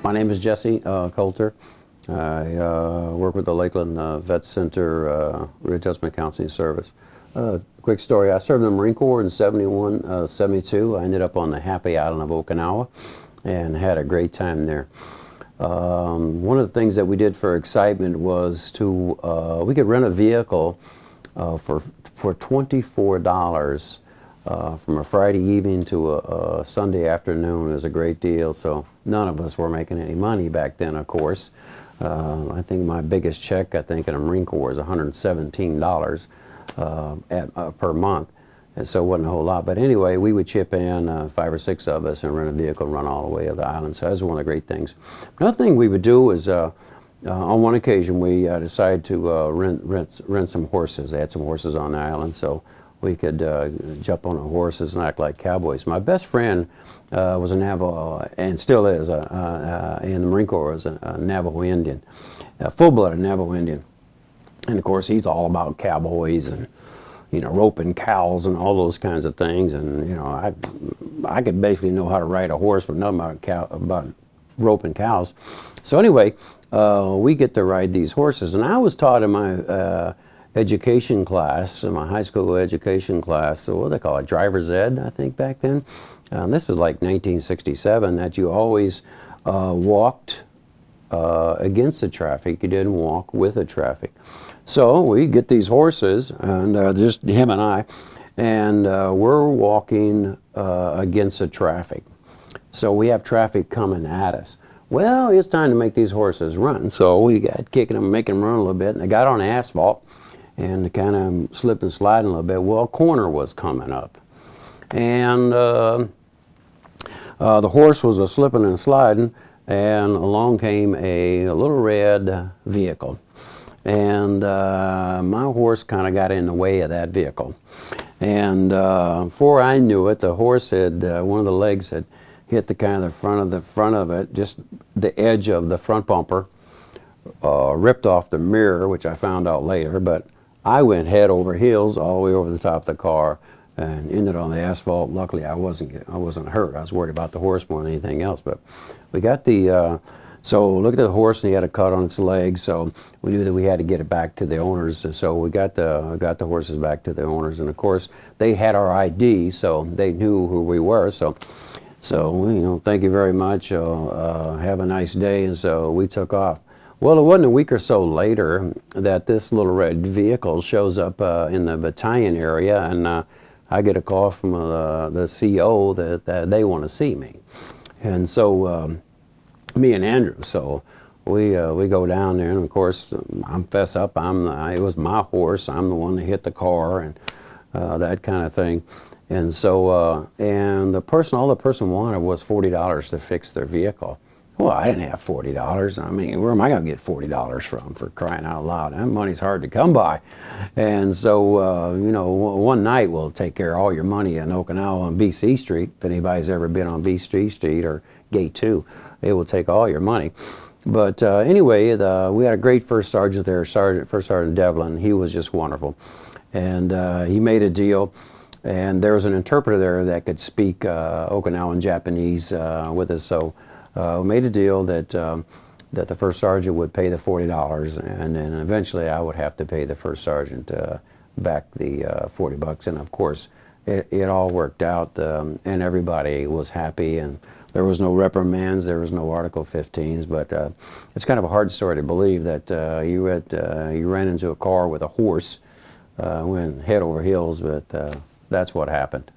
My name is Jesse Coulter. I work with the Lakeland Vet Center Readjustment Counseling Service. Quick story, I served in the Marine Corps in 71, 72. I ended up on the happy island of Okinawa and had a great time there. One of the things that we did for excitement was we could rent a vehicle for $24 from a Friday evening to a Sunday afternoon. Is a great deal. So none of us were making any money back then, of course. I think my biggest check, in the Marine Corps, was $117 per month. And so it wasn't a whole lot. But anyway, we would chip in, 5 or 6 of us, and rent a vehicle and run all the way to the island. So that was one of the great things. Another thing we would do is, on one occasion, we decided to rent some horses. They had some horses on the island, so we could jump on the horses and act like cowboys. My best friend was a Navajo, and still is, in the Marine Corps, was a Navajo Indian, a full-blooded Navajo Indian. And of course, he's all about cowboys and, roping cows and all those kinds of things. And, I could basically know how to ride a horse, but nothing about roping cows. So anyway, we get to ride these horses. And I was taught in my education class, in my high school education class, so what do they call it, driver's ed, I think, back then. This was like 1967, that you always walked against the traffic. You didn't walk with the traffic. So we get these horses, and just him and I, and we're walking against the traffic. So we have traffic coming at us. Well, it's time to make these horses run. So we got kicking them, making them run a little bit, and they got on the asphalt and kind of slip and sliding a little bit. Well, a corner was coming up, and the horse was a slipping and sliding, and along came a little red vehicle, and my horse kind of got in the way of that vehicle, and before I knew it, the horse had one of the legs had hit the front of it, just the edge of the front bumper, ripped off the mirror, which I found out later, but I went head over heels all the way over the top of the car and ended on the asphalt. Luckily, I wasn't hurt. I was worried about the horse more than anything else. But we got so look at the horse, and he had a cut on its leg. So we knew that we had to get it back to the owners. So we got the horses back to the owners, and of course they had our ID, so they knew who we were. So thank you very much. Have a nice day. And so we took off. Well, it wasn't a week or so later that this little red vehicle shows up in the battalion area, and I get a call from the CO that they want to see me. And so me and Andrew, so we go down there, and of course I'm fess up. It was my horse. I'm the one that hit the car, and that kind of thing. And so all the person wanted was $40 to fix their vehicle. Well, I didn't have $40. I mean, where am I going to get $40 from, for crying out loud? That money's hard to come by. And so, one night we'll take care of all your money in Okinawa on BC Street. If anybody's ever been on BC Street or Gate 2, it will take all your money. But anyway, we had a great first sergeant there, First Sergeant Devlin. He was just wonderful. And he made a deal. And there was an interpreter there that could speak Okinawan Japanese with us. So we made a deal that the first sergeant would pay the $40, and then eventually I would have to pay the first sergeant back the $40. And of course, it all worked out, and everybody was happy, and there was no reprimands, there was no Article 15s. But it's kind of a hard story to believe that you ran into a car with a horse, went head over heels, but that's what happened.